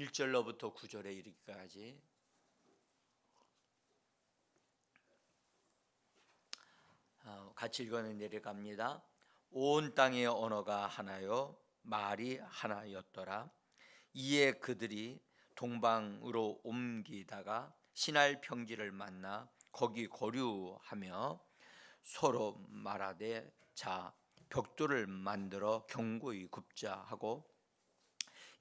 1절로부터 9절에 이르기까지 같이 읽어 내려갑니다. 온 땅의 언어가 하나요 말이 하나였더라. 이에 그들이 동방으로 옮기다가 신할 평지를 만나 거기 거류하며 서로 말하되 자 벽돌을 만들어 견고히 굽자 하고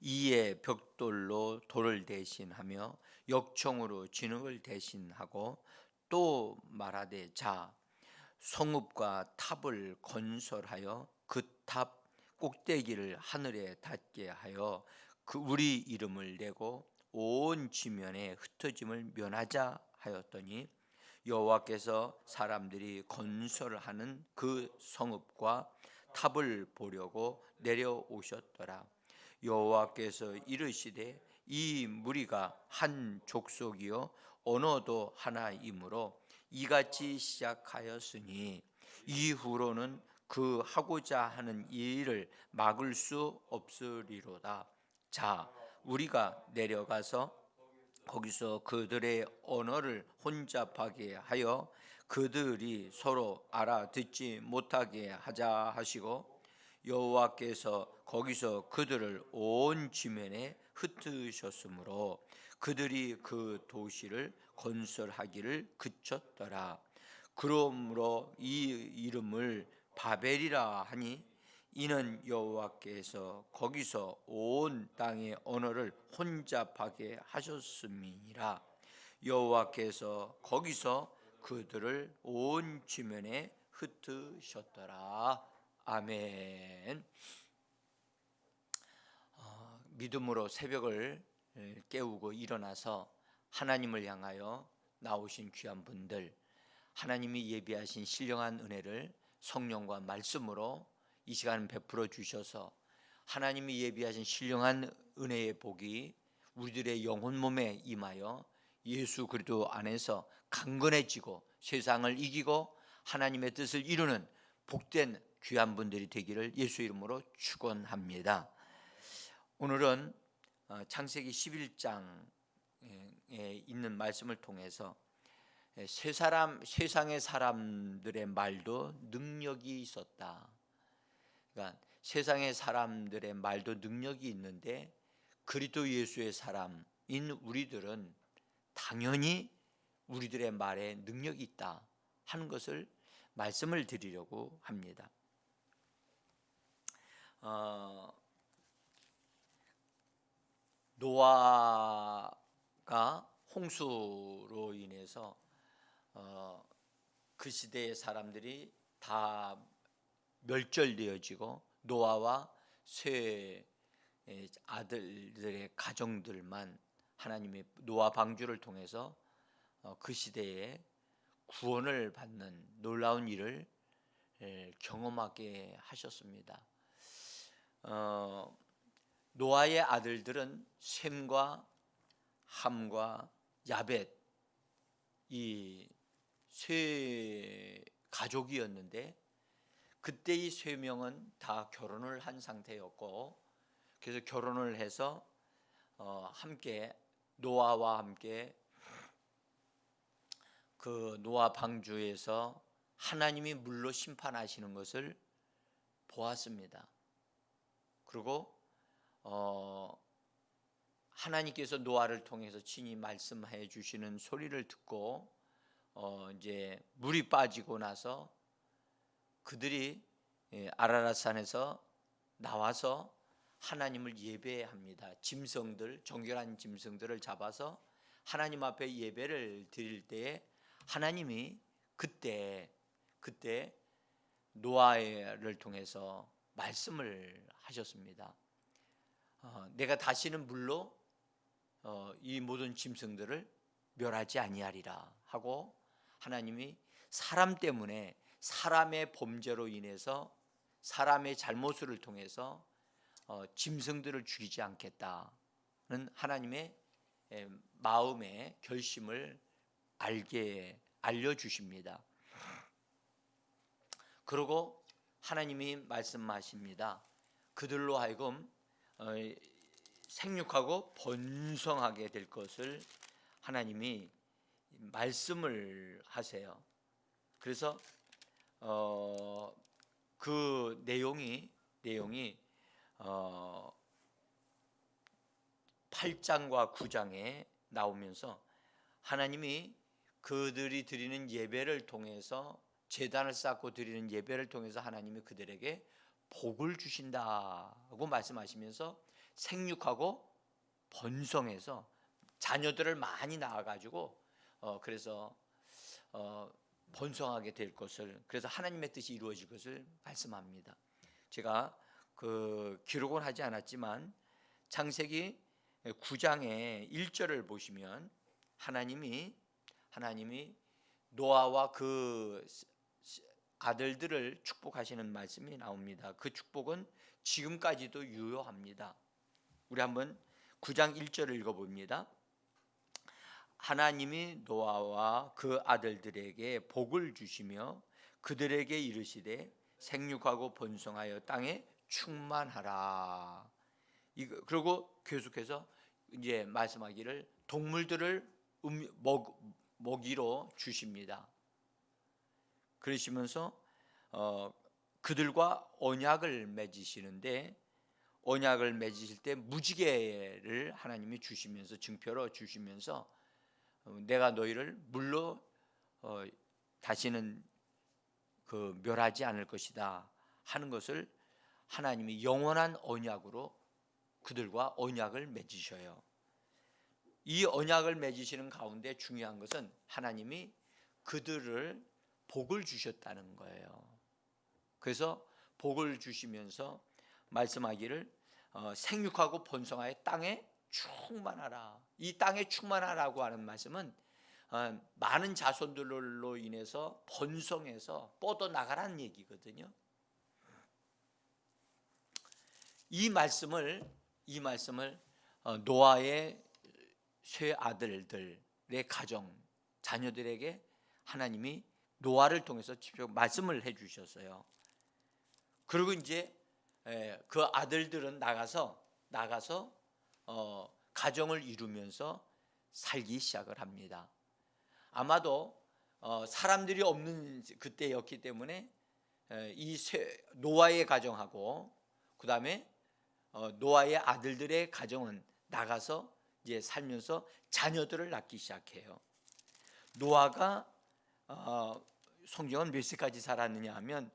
이에 벽돌로 돌을 대신하며 역청으로 진흙을 대신하고 또 말하되 자 성읍과 탑을 건설하여 그 탑 꼭대기를 하늘에 닿게 하여 그 우리 이름을 내고 온 지면에 흩어짐을 면하자 하였더니 여호와께서 사람들이 건설하는 그 성읍과 탑을 보려고 내려오셨더라. 여호와께서 이르시되 이 무리가 한 족속이요 언어도 하나이므로 이같이 시작하였으니 이후로는 그 하고자 하는 일을 막을 수 없으리로다. 자 우리가 내려가서 거기서 그들의 언어를 혼잡하게 하여 그들이 서로 알아듣지 못하게 하자 하시고 여호와께서 거기서 그들을 온 지면에 흩으셨으므로 그들이 그 도시를 건설하기를 그쳤더라. 그러므로 이 이름을 바벨이라 하니 이는 여호와께서 거기서 온 땅의 언어를 혼잡하게 하셨음이니라. 여호와께서 거기서 그들을 온 지면에 흩으셨더라. 아멘. 믿음으로 새벽을 깨우고 일어나서 하나님을 향하여 나오신 귀한 분들, 하나님이 예비하신 신령한 은혜를 성령과 말씀으로 이 시간 베풀어 주셔서 하나님이 예비하신 신령한 은혜의 복이 우리들의 영혼 몸에 임하여 예수 그리스도 안에서 강건해지고 세상을 이기고 하나님의 뜻을 이루는 복된 귀한 분들이 되기를 예수 이름으로 축원합니다. 오늘은 창세기 11장에 있는 말씀을 통해서 세상의 사람들의 말도 능력이 있었다. 그러니까 세상의 사람들의 말도 능력이 있는데 그리스도 예수의 사람인 우리들은 당연히 우리들의 말에 능력이 있다 하는 것을 말씀을 드리려고 합니다. 노아가 홍수로 인해서 그 시대의 사람들이 다 멸절되어지고 노아와 세 아들들의 가정들만 하나님의 노아 방주를 통해서 그 시대에 구원을 받는 놀라운 일을 경험하게 하셨습니다. 노아의 아들들은 셈과 함과 야벳 이 세 가족이었는데 그때 이 세 명은 다 결혼을 한 상태였고 그래서 결혼을 해서 함께 노아와 함께 그 노아 방주에서 하나님이 물로 심판하시는 것을 보았습니다. 그리고 하나님께서 노아를 통해서 친히 말씀해 주시는 소리를 듣고 이제 물이 빠지고 나서 그들이 아라랏산에서 나와서 하나님을 예배합니다. 짐승들, 정결한 짐승들을 잡아서 하나님 앞에 예배를 드릴 때에 하나님이 그때 노아를 통해서 말씀을 하셨습니다. 내가 다시는 물로 이 모든 짐승들을 멸하지 아니하리라 하고 하나님이 사람 때문에 사람의 범죄로 인해서 사람의 잘못을 통해서 짐승들을 죽이지 않겠다는 하나님의 마음의 결심을 알려주십니다. 그리고 하나님이 말씀하십니다. 그들로 하여금 생육하고 번성하게 될 것을 하나님이 말씀을 하세요. 그래서 그 내용이 8장과 9장에 나오면서 하나님이 그들이 드리는 예배를 통해서, 제단을 쌓고 드리는 예배를 통해서 하나님이 그들에게 복을 주신다고 말씀하시면서 생육하고 번성해서 자녀들을 많이 낳아가지고 그래서 번성하게 될 것을, 그래서 하나님의 뜻이 이루어질 것을 말씀합니다. 제가 그 기록은 하지 않았지만 창세기 9장의 1절을 보시면 하나님이 노아와 그 아들들을 축복하시는 말씀이 나옵니다. 그 축복은 지금까지도 유효합니다. 우리 한번 9장 1절을 읽어봅니다. 하나님이 노아와 그 아들들에게 복을 주시며 그들에게 이르시되 생육하고 번성하여 땅에 충만하라. 그리고 계속해서 이제 말씀하기를 동물들을 먹이로 주십니다. 그러시면서 그들과 언약을 맺으시는데, 언약을 맺으실 때 무지개를 하나님이 주시면서, 증표로 주시면서 내가 너희를 물로 다시는 그 멸하지 않을 것이다 하는 것을 하나님이 영원한 언약으로 그들과 언약을 맺으셔요. 이 언약을 맺으시는 가운데 중요한 것은 하나님이 그들을 복을 주셨다는 거예요. 그래서 복을 주시면서 말씀하기를 생육하고 번성하여 땅에 충만하라. 이 땅에 충만하라고 하는 말씀은 많은 자손들로 인해서 번성해서 뻗어나가라는 얘기거든요. 이 말씀을 노아의 세 아들들의 가정, 자녀들에게 하나님이 노아를 통해서 직접 말씀을 해 주셨어요. 그리고 이제 그 아들들은 나가서 가정을 이루면서 살기 시작을 합니다. 아마도 사람들이 없는 그때였기 때문에 이 노아의 가정하고 그 다음에 노아의 아들들의 가정은 나가서 이제 살면서 자녀들을 낳기 시작해요. 노아가 성경은 몇 세까지 살았느냐 하면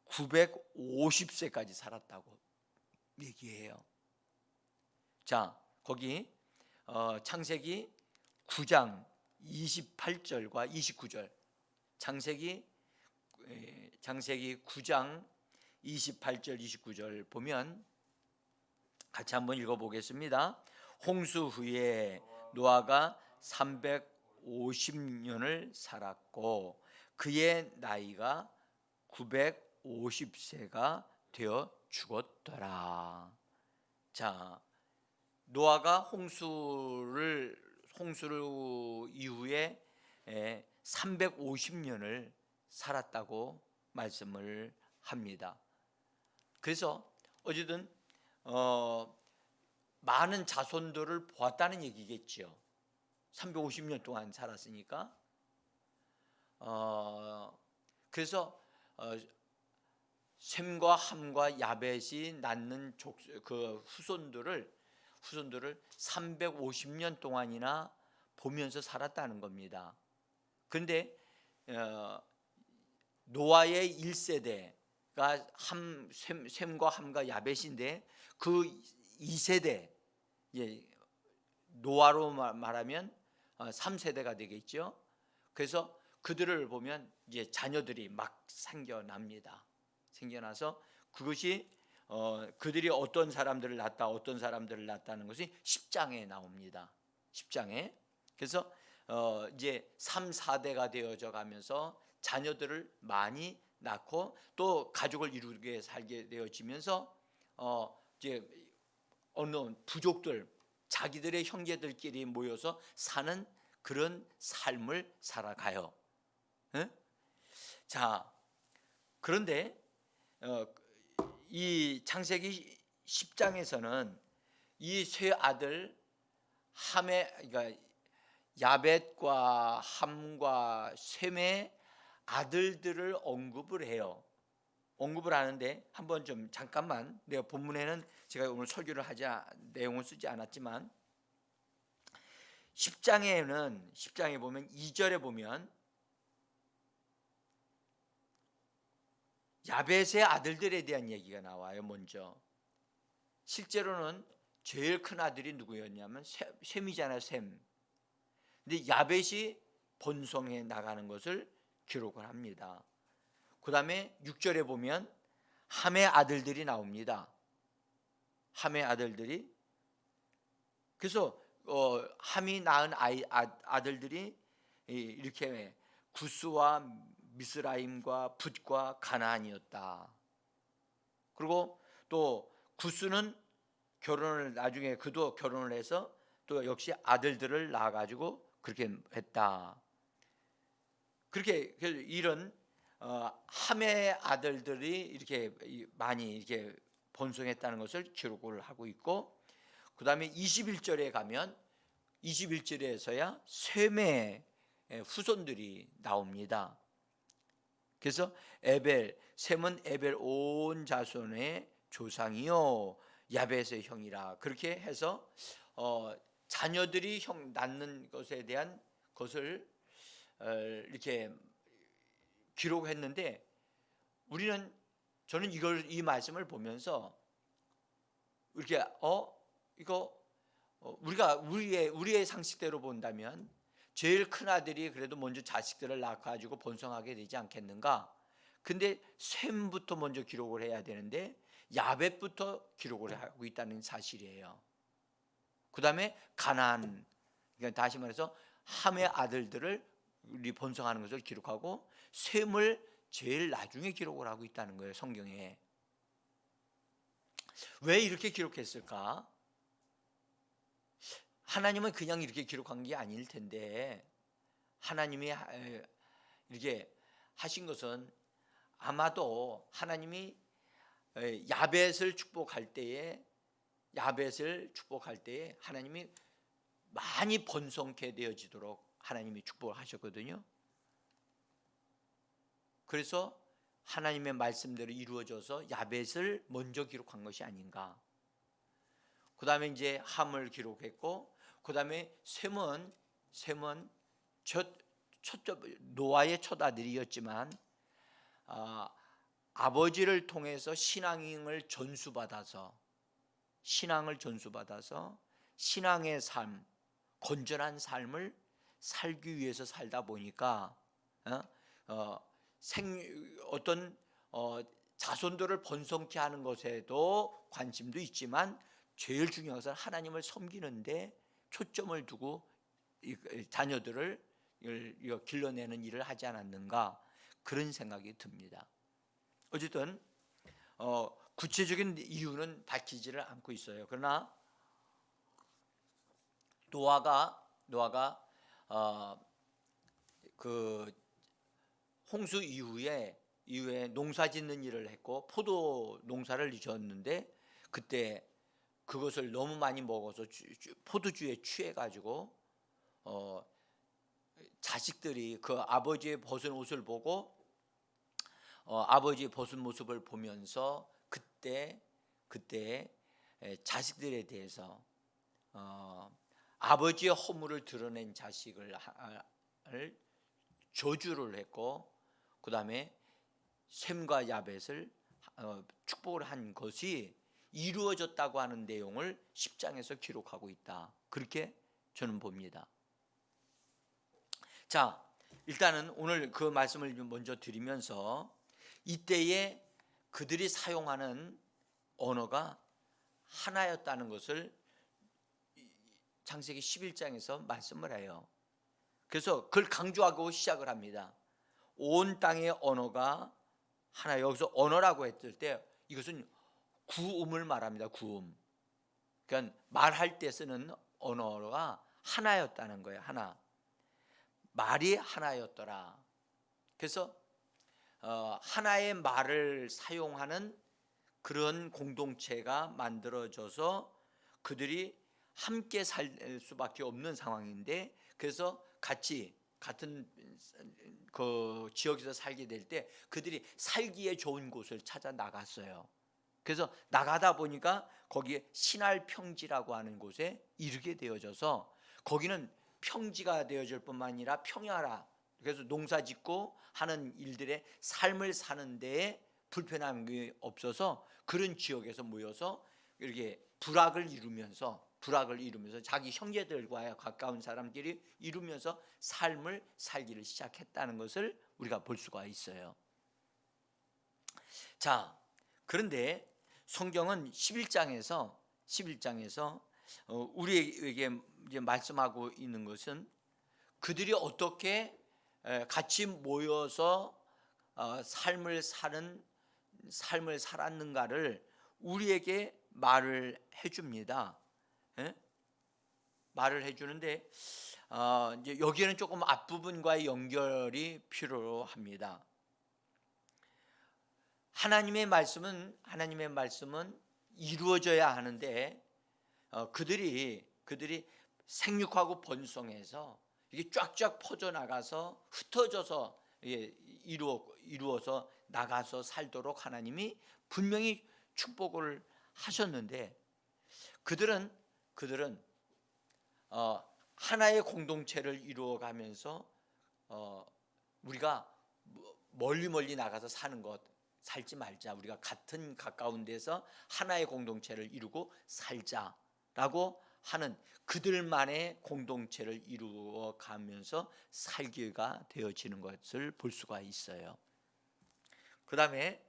950세까지 살았다고 얘기해요. 자, 거기 창세기 9장 28절과 29절, 창세기 9장 28절 29절 보면 같이 한번 읽어보겠습니다. 홍수 후에 노아가 350년을 살았고 그의 나이가 950세가 되어 죽었더라. 자, 노아가 홍수를 이후에 350년을 살았다고 말씀을 합니다. 그래서 어쨌든 많은 자손들을 보았다는 얘기겠죠. 350년 동안 살았으니까. 그래서 셈과 함과 야벳이 낳는 그 후손들을 350년 동안이나 보면서 살았다는 겁니다. 그런데 노아의 1세대가 셈과 함과 야벳인데 그 2세대, 노아로 말하면 3세대가 되겠죠. 그래서 그들을 보면 이제 자녀들이 막 생겨납니다. 생겨나서 그것이 그들이 어떤 사람들을 낳았다는 것이 10장에 나옵니다. 10장에. 그래서 이제 3, 4대가 되어져 가면서 자녀들을 많이 낳고 또 가족을 이루게 살게 되어지면서 이제 어느 부족들, 자기들의 형제들끼리 모여서 사는 그런 삶을 살아가요. 네? 자, 그런데 이 창세기 10장에서는 이 세 아들 함의, 그러니까 야벳과 함과 셈의 아들들을 언급을 해요. 언급을 하는데 한번 좀 잠깐만, 내가 본문에는 제가 오늘 설교를 내용을 쓰지 않았지만 10장에 보면 2절에 보면 야벳의 아들들에 대한 얘기가 나와요. 먼저 실제로는 제일 큰 아들이 누구였냐면 셈이잖아요. 셈. 근데 야벳이 번성해 나가는 것을 기록을 합니다. 그 다음에 6절에 보면 함의 아들들이 나옵니다. 함의 아들들이. 그래서 함이 낳은 아들들이 이렇게 구스와 미스라임과 붓과 가나안이었다. 그리고 또 구스는 나중에 그도 결혼을 해서 또 역시 아들들을 낳아가지고 그렇게 했다. 그렇게 이런 함의 아들들이 이렇게 많이 이렇게 번성했다는 것을 기록을 하고 있고, 그 다음에 21절에 가면 21절에서야 셈의 후손들이 나옵니다. 그래서 셈은 에벨 온 자손의 조상이요 야벳의 형이라, 그렇게 해서 자녀들이 낳는 것에 대한 것을 이렇게 기록했는데, 저는 이 말씀을 보면서 이렇게 이거 우리가 우리의 상식대로 본다면 제일 큰 아들이 그래도 먼저 자식들을 낳아가지고 번성하게 되지 않겠는가? 근데 셈부터 먼저 기록을 해야 되는데 야벳부터 기록을 하고 있다는 사실이에요. 그 다음에 가나안, 그러니까 다시 말해서 함의 아들들을 우리 번성하는 것을 기록하고 셈을 제일 나중에 기록을 하고 있다는 거예요. 성경에. 왜 이렇게 기록했을까? 하나님은 그냥 이렇게 기록한 게 아닐 텐데, 하나님이 이렇게 하신 것은 아마도 하나님이 야벳을 축복할 때에 하나님이 많이 번성케 되어지도록 하나님이 축복을 하셨거든요. 그래서 하나님의 말씀대로 이루어져서 야벳을 먼저 기록한 것이 아닌가. 그 다음에 이제 함을 기록했고, 그 다음에 셈은 노아의 첫 아들이었지만 아버지를 통해서 신앙을 전수받아서 신앙의 삶, 건전한 삶을 살기 위해서 살다 보니까 어떤 자손들을 번성케 하는 것에도 관심도 있지만 제일 중요한 것은 하나님을 섬기는데 초점을 두고 자녀들을 길러내는 일을 하지 않았는가, 그런 생각이 듭니다. 어쨌든 구체적인 이유는 밝히지를 않고 있어요. 그러나 노아가 그 홍수 이후에 농사 짓는 일을 했고 포도 농사를 지었는데, 그때 그것을 너무 많이 먹어서 포도주에 취해가지고 자식들이 그 아버지의 벗은 옷을 보고 아버지의 벗은 모습을 보면서 그때 자식들에 대해서 아버지의 허물을 드러낸 자식을 저주를 했고, 그 다음에 셈과 야벳을 축복을 한 것이 이루어졌다고 하는 내용을 10장에서 기록하고 있다, 그렇게 저는 봅니다. 자, 일단은 오늘 그 말씀을 먼저 드리면서 이때에 그들이 사용하는 언어가 하나였다는 것을 창세기 11장에서 말씀을 해요. 그래서 그걸 강조하고 시작을 합니다. 온 땅의 언어가 하나. 여기서 언어라고 했을 때 이것은 구음을 말합니다. 구음. 그러니까 말할 때 쓰는 언어가 하나였다는 거예요. 하나. 말이 하나였더라. 그래서 하나의 말을 사용하는 그런 공동체가 만들어져서 그들이 함께 살 수밖에 없는 상황인데, 그래서 같은 그 지역에서 살게 될 때 그들이 살기에 좋은 곳을 찾아 나갔어요. 그래서 나가다 보니까 거기에 신할 평지라고 하는 곳에 이르게 되어져서, 거기는 평지가 되어질 뿐만 아니라 평야라, 그래서 농사 짓고 하는 일들의 삶을 사는 데에 불편함이 없어서 그런 지역에서 모여서 이렇게 부락을 이루면서 자기 형제들과 가까운 사람끼리 이루면서 삶을 살기를 시작했다는 것을 우리가 볼 수가 있어요. 자, 그런데 성경은 11장에서 우리에게 이제 말씀하고 있는 것은 그들이 어떻게 같이 모여서 삶을 살았는가를 우리에게 말을 해줍니다. 말을 해주는데, 이제 여기에는 조금 앞부분과의 연결이 필요합니다. 하나님의 말씀은 이루어져야 하는데, 그들이 생육하고 번성해서 이게 쫙쫙 퍼져 나가서 흩어져서 이루어서 나가서 살도록 하나님이 분명히 축복을 하셨는데, 그들은 하나의 공동체를 이루어가면서 우리가 멀리 나가서 살지 말자, 우리가 가까운 데서 하나의 공동체를 이루고 살자라고 하는 그들만의 공동체를 이루어가면서 살기가 되어지는 것을 볼 수가 있어요. 그 다음에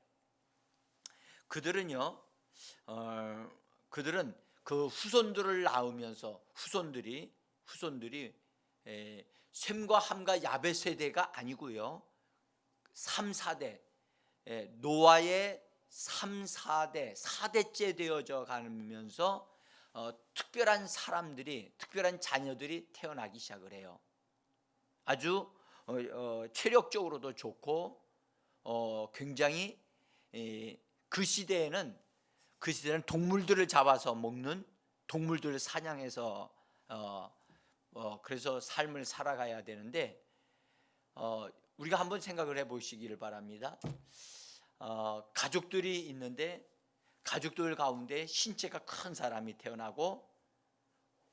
그들은 그 후손들을 낳으면서 후손들이 셈과 함과 야벳 세대가 아니고요, 3, 4대 노아의 3, 4대째 되어져 가면서 특별한 자녀들이 태어나기 시작을 해요. 아주 체력적으로도 좋고 굉장히 그 시대에는 동물들을 잡아서 먹는, 동물들을 사냥해서 그래서 삶을 살아가야 되는데, 우리가 한번 생각을 해보시기를 바랍니다. 가족들이 있는데 가족들 가운데 신체가 큰 사람이 태어나고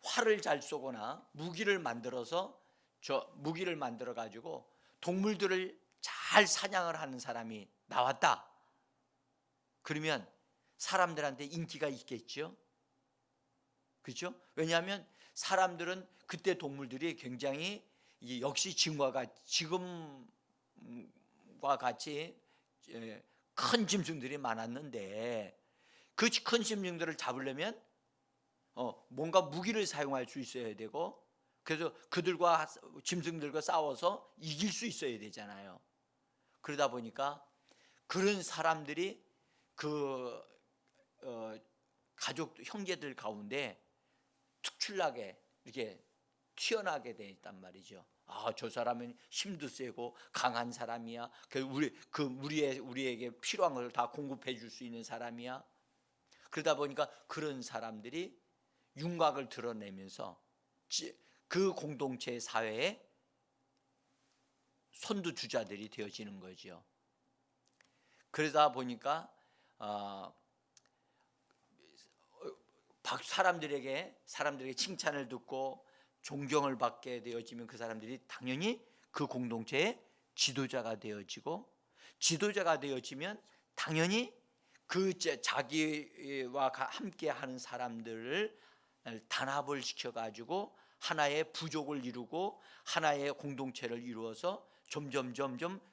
활을 잘 쏘거나 무기를 만들어 가지고 동물들을 잘 사냥을 하는 사람이 나왔다. 그러면 사람들한테 인기가 있겠죠. 그렇죠? 왜냐하면 사람들은 그때 동물들이 굉장히 역시 지금과 같이 큰 짐승들이 많았는데, 그 큰 짐승들을 잡으려면 뭔가 무기를 사용할 수 있어야 되고, 그래서 짐승들과 싸워서 이길 수 있어야 되잖아요. 그러다 보니까 그런 사람들이 가족 형제들 가운데 특출나게 이렇게 튀어나게 돼 있단 말이죠. 저 사람은 힘도 세고 강한 사람이야. 우리에게 필요한 걸 다 공급해 줄 수 있는 사람이야. 그러다 보니까 그런 사람들이 윤곽을 드러내면서 그 공동체 사회의 선두주자들이 되어지는 거죠. 그러다 보니까 사람들에게 칭찬을 듣고 존경을 받게 되어지면 그 사람들이 당연히 그 공동체의 지도자가 되어지면 당연히 자기와 함께 하는 사람들을 단합을 시켜가지고 하나의 부족을 이루고 하나의 공동체를 이루어서 점점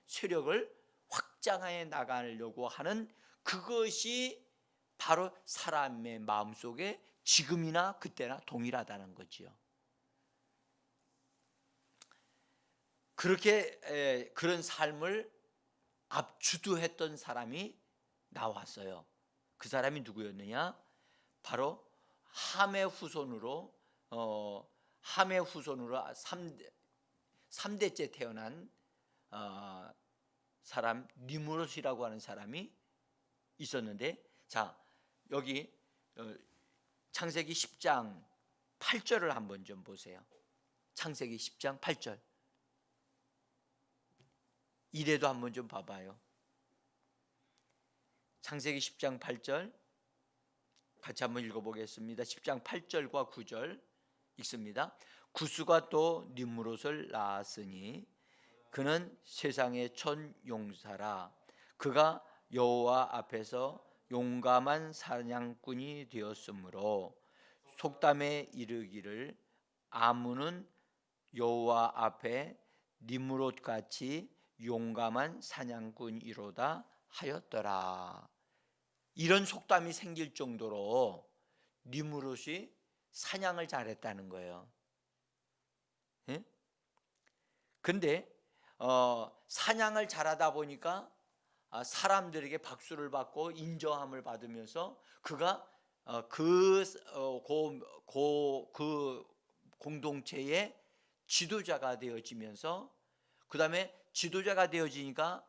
세력을 확장해 나가려고 하는, 그것이 바로 사람의 마음속에 지금이나 그때나 동일하다는 거지요. 그런 삶을 주도했던 사람이 나왔어요. 그 사람이 누구였느냐? 바로 함의 후손으로 3대째 태어난 사람, 니므롯이라고 하는 사람이 있었는데, 자, 여기 창세기 10장 8절을 한번 좀 보세요. 창세기 10장 8절. 이래도 한번 좀 봐봐요. 창세기 10장 8절 같이 한번 읽어보겠습니다. 10장 8절과 9절 읽습니다. 구스가 또 nimrod을 낳았으니 그는 세상의 첫 용사라. 그가 여호와 앞에서 용감한 사냥꾼이 되었으므로 속담에 이르기를 아문은 여호와 앞에 nimrod같이 용감한 사냥꾼이로다 하였더라. 이런 속담이 생길 정도로 니므롯이 사냥을 잘했다는 거예요. 예? 근데 사냥을 잘하다 보니까 사람들에게 박수를 받고 인정함을 받으면서 그가 그 공동체의 지도자가 되어지면서, 그 다음에 지도자가 되어지니까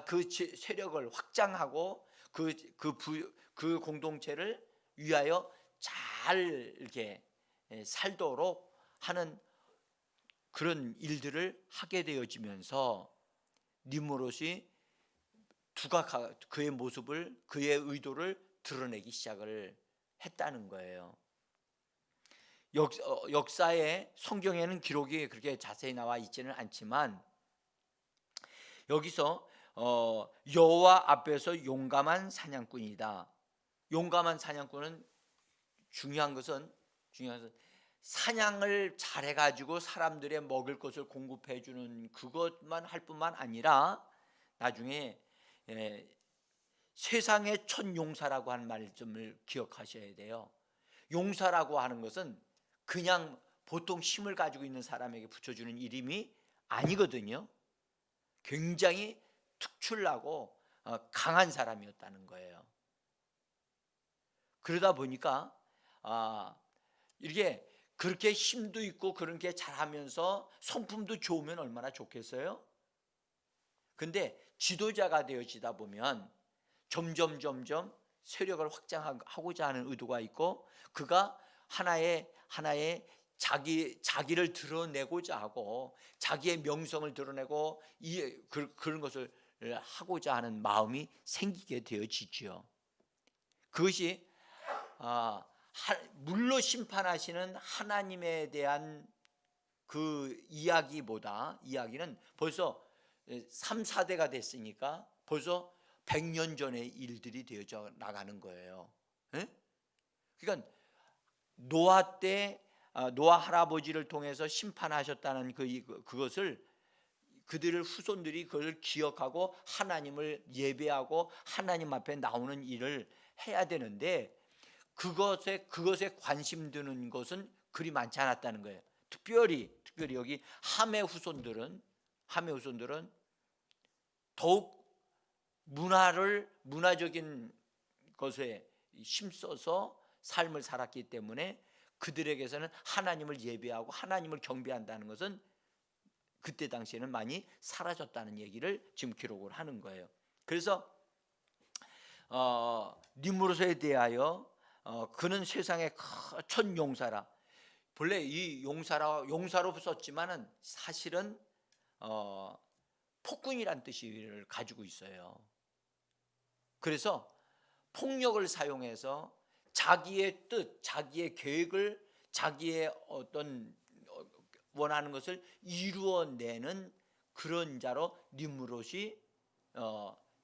그 세력을 확장하고 그 공동체를 위하여 잘 이렇게 살도록 하는 그런 일들을 하게 되어지면서 니므롯이 그의 모습을, 그의 의도를 드러내기 시작을 했다는 거예요. 역사에, 성경에는 기록이 그렇게 자세히 나와 있지는 않지만 여기서 여호와 앞에서 용감한 사냥꾼이다. 용감한 사냥꾼은 중요한 것은 사냥을 잘해가지고 사람들의 먹을 것을 공급해 주는 그것만 할 뿐만 아니라 나중에 세상의 첫 용사라고 하는 말씀을 기억하셔야 돼요. 용사라고 하는 것은 그냥 보통 힘을 가지고 있는 사람에게 붙여주는 이름이 아니거든요. 굉장히 특출나고 강한 사람이었다는 거예요. 그러다 보니까 이게 그렇게 힘도 있고 그렇게 잘하면서 성품도 좋으면 얼마나 좋겠어요? 근데 지도자가 되어지다 보면 점점 세력을 확장하고자 하는 의도가 있고, 그가 하나의 자기를 드러내고자 하고 자기의 명성을 드러내고 그런 것을 하고자 하는 마음이 생기게 되어지죠. 그것이 물로 심판하시는 하나님에 대한 그 이야기는 벌써 3, 4대가 됐으니까 벌써 100년 전의 일들이 되어져 나가는 거예요. 그러니까 노아 때 노아 할아버지를 통해서 심판하셨다는 그것을 그들의 후손들이 그걸 기억하고 하나님을 예배하고 하나님 앞에 나오는 일을 해야 되는데 그것에 관심 드는 것은 그리 많지 않았다는 거예요. 특별히 여기 함의 후손들은 더욱 문화적인 것에 힘써서 삶을 살았기 때문에 그들에게서는 하나님을 예배하고 하나님을 경배한다는 것은 그때 당시에는 많이 사라졌다는 얘기를 지금 기록을 하는 거예요. 그래서 니므롯에 대하여 그는 세상의 첫 용사라. 본래 이 용사로 썼지만은 사실은 폭군이란 뜻을 가지고 있어요. 그래서 폭력을 사용해서 자기의 뜻, 자기의 계획을, 자기의 어떤 원하는 것을 이루어내는 그런 자로 니므롯이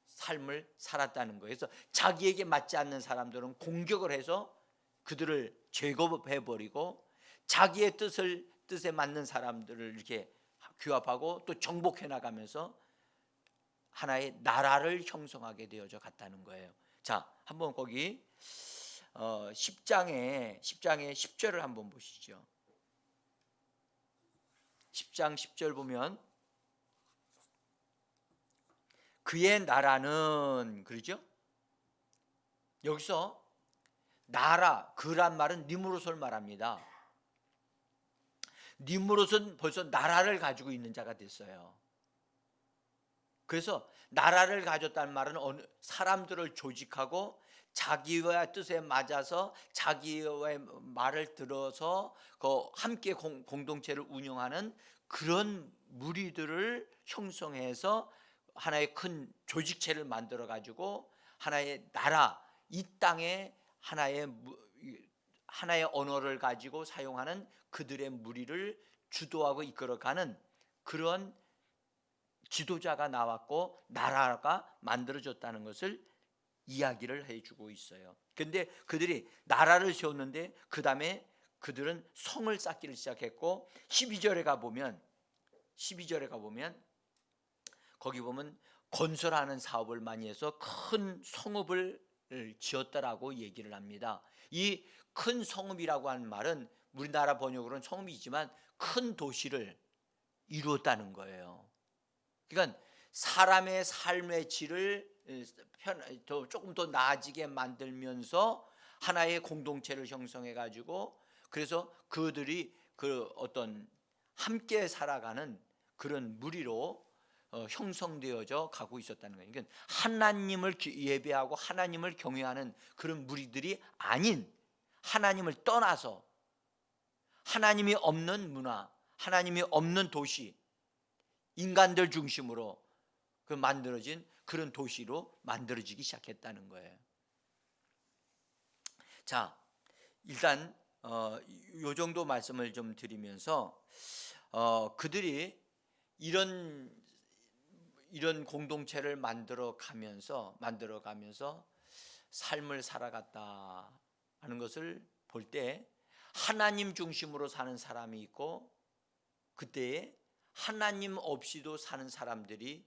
삶을 살았다는 거예요. 그래서 자기에게 맞지 않는 사람들은 공격을 해서 그들을 제거해버리고 자기의 뜻에 맞는 사람들을 이렇게 규합하고 또 정복해 나가면서 하나의 나라를 형성하게 되어져 갔다는 거예요. 자, 한번 거기 10장의 10절을 한번 보시죠. 10장 10절 보면 그의 나라는, 그러죠? 여기서 나라, 그란 말은 니므롯을 말합니다. 니므롯은 벌써 나라를 가지고 있는 자가 됐어요. 그래서 나라를 가졌다는 말은 사람들을 조직하고 자기의 뜻에 맞아서 자기의 말을 들어서 함께 공동체를 운영하는 그런 무리들을 형성해서 하나의 큰 조직체를 만들어 가지고 하나의 나라, 이 땅에 하나의 언어를 가지고 사용하는 그들의 무리를 주도하고 이끌어가는 그런 지도자가 나왔고 나라가 만들어졌다는 것을 이야기를 해주고 있어요. 그런데 그들이 나라를 세웠는데 그 다음에 그들은 성을 쌓기를 시작했고 12절에 가보면 거기 보면 건설하는 사업을 많이 해서 큰 성읍을 지었다라고 얘기를 합니다. 이 큰 성읍이라고 하는 말은 우리나라 번역으로는 성읍이지만 큰 도시를 이루었다는 거예요. 그러니까 사람의 삶의 질을 조금 더 나아지게 만들면서 하나의 공동체를 형성해 가지고 그래서 그들이 그 어떤 함께 살아가는 그런 무리로 형성되어져 가고 있었다는 거예요. 그러니까 하나님을 예배하고 하나님을 경외하는 그런 무리들이 아닌 하나님을 떠나서 하나님이 없는 문화, 하나님이 없는 도시, 인간들 중심으로 만들어진 그런 도시로 만들어지기 시작했다는 거예요. 자, 일단 요 정도 말씀을 좀 드리면서 그들이 이런 공동체를 만들어 가면서 삶을 살아갔다 하는 것을 볼 때 하나님 중심으로 사는 사람이 있고 그때에 하나님 없이도 사는 사람들이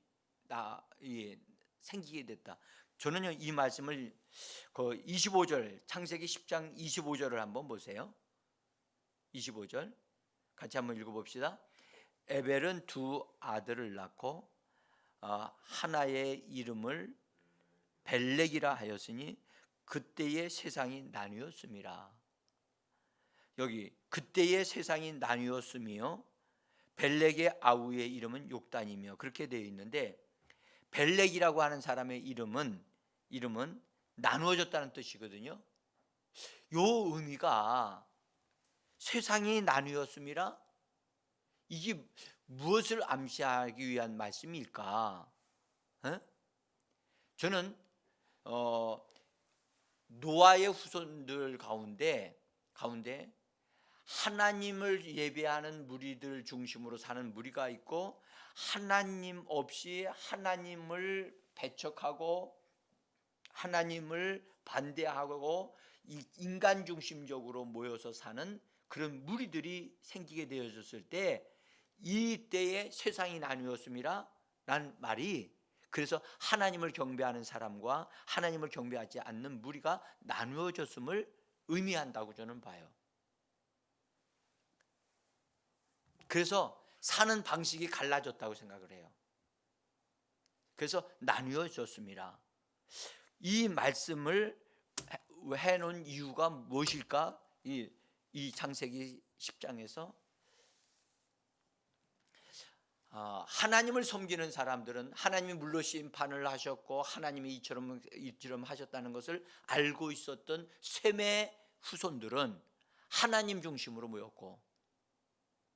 생기게 됐다. 저는요 이 말씀을 25절 창세기 10장 25절을 한번 보세요. 25절 같이 한번 읽어봅시다. 에벨은 두 아들을 낳고 하나의 이름을 벨렉이라 하였으니 그때의 세상이 나뉘었음이라. 여기 그때의 세상이 나뉘었으며 벨렉의 아우의 이름은 욕단이며 그렇게 되어 있는데 벨렉이라고 하는 사람의 이름은 나누어졌다는 뜻이거든요. 요 의미가 세상이 나뉘었음이라 이게 무엇을 암시하기 위한 말씀일까? 저는 노아의 후손들 가운데 하나님을 예배하는 무리들 중심으로 사는 무리가 있고 하나님 없이 하나님을 배척하고 하나님을 반대하고 인간 중심적으로 모여서 사는 그런 무리들이 생기게 되어졌을 때 이때에 세상이 나뉘었음이라 라는 말이 그래서 하나님을 경배하는 사람과 하나님을 경배하지 않는 무리가 나누어졌음을 의미한다고 저는 봐요. 그래서 사는 방식이 갈라졌다고 생각을 해요. 그래서 나뉘어졌습니다. 이 말씀을 해놓은 이유가 무엇일까? 이 창세기 10장에서 하나님을 섬기는 사람들은 하나님이 물로 심판을 하셨고 하나님이 이처럼 하셨다는 것을 알고 있었던 셈의 후손들은 하나님 중심으로 모였고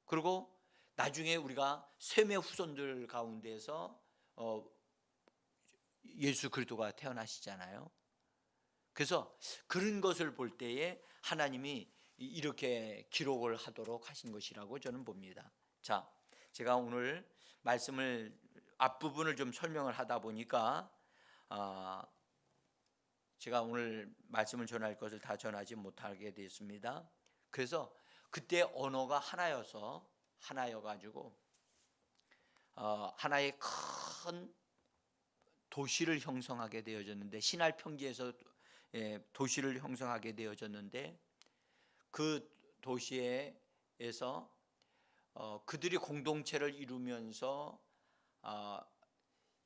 그리고 나중에 우리가 셈의 후손들 가운데서 예수 그리스도가 태어나시잖아요. 그래서 그런 것을 볼 때에 하나님이 이렇게 기록을 하도록 하신 것이라고 저는 봅니다. 자, 제가 오늘 말씀을 앞부분을 좀 설명을 하다 보니까 제가 오늘 말씀을 전할 것을 다 전하지 못하게 됐습니다. 그래서 그때 언어가 하나여가지고 하나의 큰 도시를 형성하게 되어졌는데 신할 평지에서 도시를 형성하게 되어졌는데 그 도시에서 그들이 공동체를 이루면서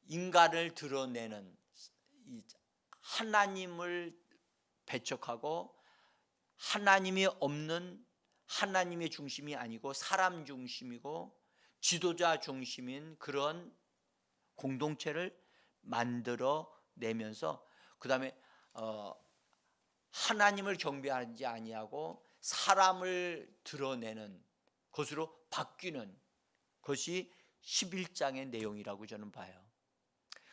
인간을 드러내는 하나님을 배척하고 하나님이 없는 하나님의 중심이 아니고 사람 중심이고 지도자 중심인 그런 공동체를 만들어 내면서 그 다음에 하나님을 경배하지 아니하고 사람을 드러내는 것으로 바뀌는 것이 11장의 내용이라고 저는 봐요.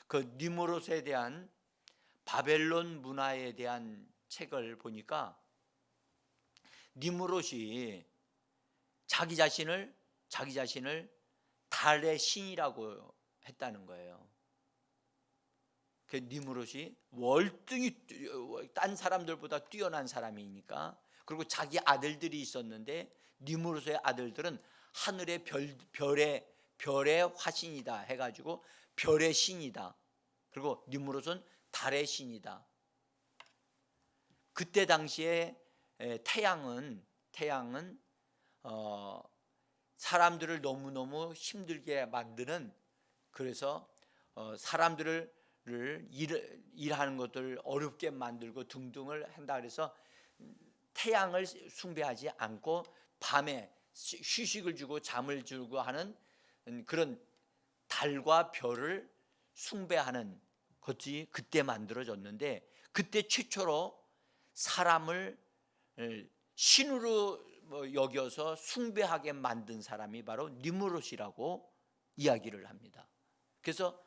그 니므롯에 대한 바벨론 문화에 대한 책을 보니까 니므롯이 자기 자신을 달의 신이라고 했다는 거예요. 그 니므롯이 월등히 딴 사람들보다 뛰어난 사람이니까, 그리고 자기 아들들이 있었는데 니므롯의 아들들은 하늘의 별의 화신이다 해가지고 별의 신이다. 그리고 니므롯은 달의 신이다. 그때 당시에 태양은 사람들을 너무너무 힘들게 만드는, 그래서 사람들을 일하는 것들 어렵게 만들고 등등을 한다. 그래서 태양을 숭배하지 않고 밤에 휴식을 주고 잠을 주고 하는 그런 달과 별을 숭배하는 것이 그때 만들어졌는데, 그때 최초로 사람을 신으로 여겨서 숭배하게 만든 사람이 바로 니므롯이라고 이야기를 합니다. 그래서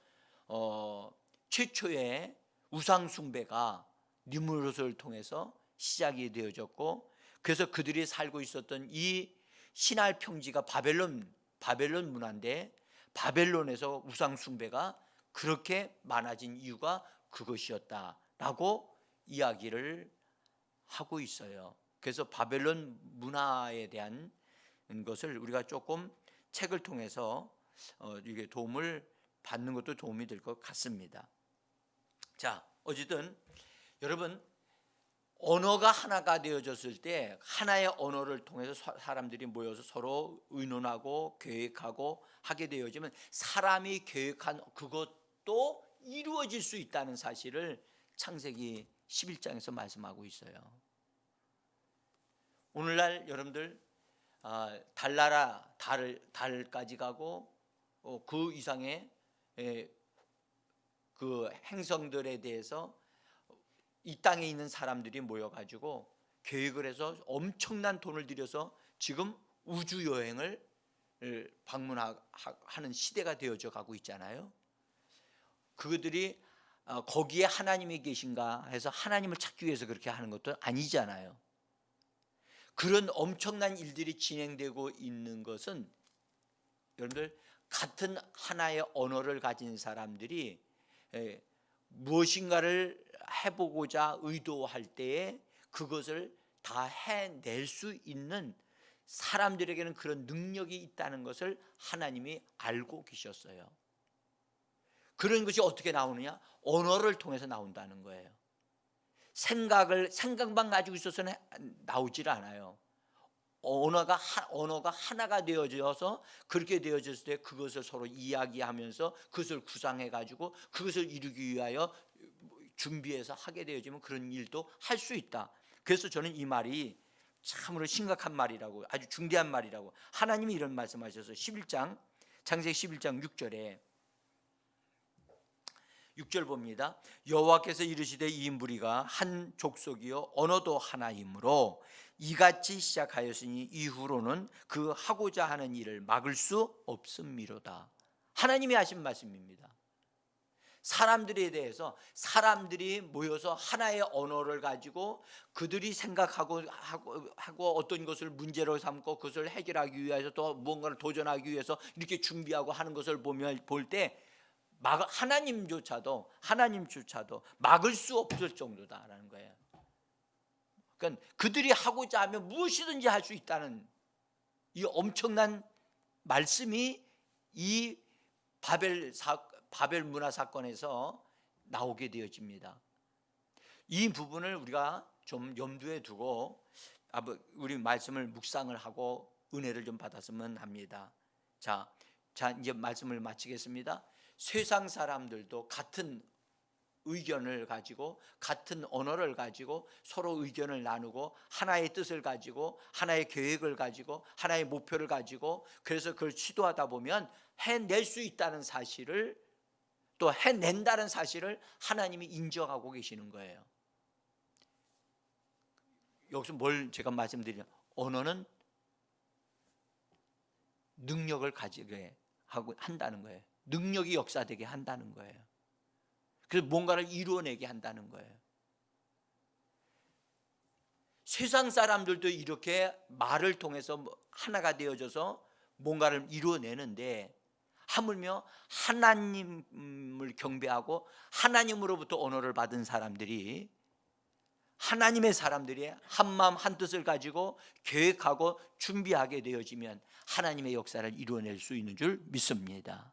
최초의 우상 숭배가 니므롯을 통해서 시작이 되어졌고, 그래서 그들이 살고 있었던 이 신할 평지가 바벨론 문화인데, 바벨론에서 우상 숭배가 그렇게 많아진 이유가 그것이었다라고 이야기를 하고 있어요. 그래서 바벨론 문화에 대한 것을 우리가 조금 책을 통해서 이게 도움을 받는 것도 도움이 될 것 같습니다. 자, 어쨌든 여러분, 언어가 하나가 되어졌을 때 하나의 언어를 통해서 사람들이 모여서 서로 의논하고 계획하고 하게 되어지면 사람이 계획한 그것도 이루어질 수 있다는 사실을 창세기 11장에서 말씀하고 있어요. 오늘날 여러분들 달나라 달까지 가고 그 이상의 그 행성들에 대해서 이 땅에 있는 사람들이 모여가지고 계획을 해서 엄청난 돈을 들여서 지금 우주 여행을 방문하는 시대가 되어져 가고 있잖아요. 그들이 거기에 하나님이 계신가 해서 하나님을 찾기 위해서 그렇게 하는 것도 아니잖아요. 그런 엄청난 일들이 진행되고 있는 것은 여러분들 같은 하나의 언어를 가진 사람들이 무엇인가를 해보고자 의도할 때에 그것을 다 해낼 수 있는 사람들에게는 그런 능력이 있다는 것을 하나님이 알고 계셨어요. 그런 것이 어떻게 나오느냐? 언어를 통해서 나온다는 거예요. 생각만 가지고 있어서는 나오질 않아요. 언어가 하나가 되어져서 그렇게 되어졌을 때 그것을 서로 이야기하면서 그것을 구상해 가지고 그것을 이루기 위하여 준비해서 하게 되어지면 그런 일도 할 수 있다. 그래서 저는 이 말이 참으로 심각한 말이라고, 아주 중대한 말이라고, 하나님이 이런 말씀하셔서 창세기 11장 6절 봅니다. 여호와께서 이르시되 이 무리가 한 족속이요 언어도 하나이므로 이같이 시작하였으니 이후로는 그 하고자 하는 일을 막을 수 없음이로다. 하나님이 하신 말씀입니다. 사람들에 대해서 사람들이 모여서 하나의 언어를 가지고 그들이 생각하고 어떤 것을 문제로 삼고 그것을 해결하기 위해서 또 무언가를 도전하기 위해서 이렇게 준비하고 하는 것을 볼 때 하나님조차도 막을 수 없을 정도다라는 거예요. 그러니까 그들이 하고자 하면 무엇이든지 할 수 있다는 이 엄청난 말씀이 이 바벨 문화 사건에서 나오게 되어집니다. 이 부분을 우리가 좀 염두에 두고 우리 말씀을 묵상을 하고 은혜를 좀 받았으면 합니다. 자 이제 말씀을 마치겠습니다. 세상 사람들도 같은 의견을 가지고 같은 언어를 가지고 서로 의견을 나누고 하나의 뜻을 가지고 하나의 계획을 가지고 하나의 목표를 가지고 그래서 그걸 시도하다 보면 해낼 수 있다는 사실을 또 해낸다는 사실을 하나님이 인정하고 계시는 거예요. 여기서 뭘 제가 말씀드리냐, 언어는 능력을 가지게 하고 한다는 거예요. 능력이 역사되게 한다는 거예요. 그래서 뭔가를 이루어내게 한다는 거예요. 세상 사람들도 이렇게 말을 통해서 하나가 되어져서 뭔가를 이루어내는데, 하물며 하나님을 경배하고 하나님으로부터 언어를 받은 사람들이, 하나님의 사람들이 한마음 한뜻을 가지고 계획하고 준비하게 되어지면 하나님의 역사를 이루어낼 수 있는 줄 믿습니다.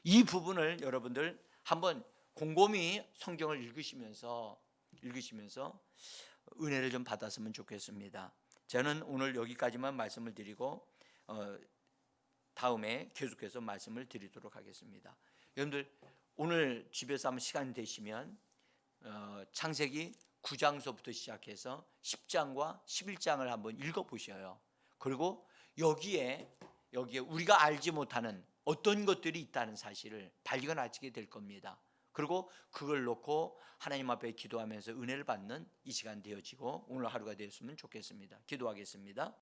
이 부분을 여러분들 한번 곰곰이 성경을 읽으시면서 은혜를 좀 받았으면 좋겠습니다. 저는 오늘 여기까지만 말씀을 드리고 다음에 계속해서 말씀을 드리도록 하겠습니다. 여러분들 오늘 집에서 한번 시간 되시면 창세기 9장서부터 시작해서 10장과 11장을 한번 읽어보셔요. 그리고 여기에 우리가 알지 못하는 어떤 것들이 있다는 사실을 발견하시게 될 겁니다. 그리고 그걸 놓고 하나님 앞에 기도하면서 은혜를 받는 이 시간 되어지고 오늘 하루가 되었으면 좋겠습니다. 기도하겠습니다.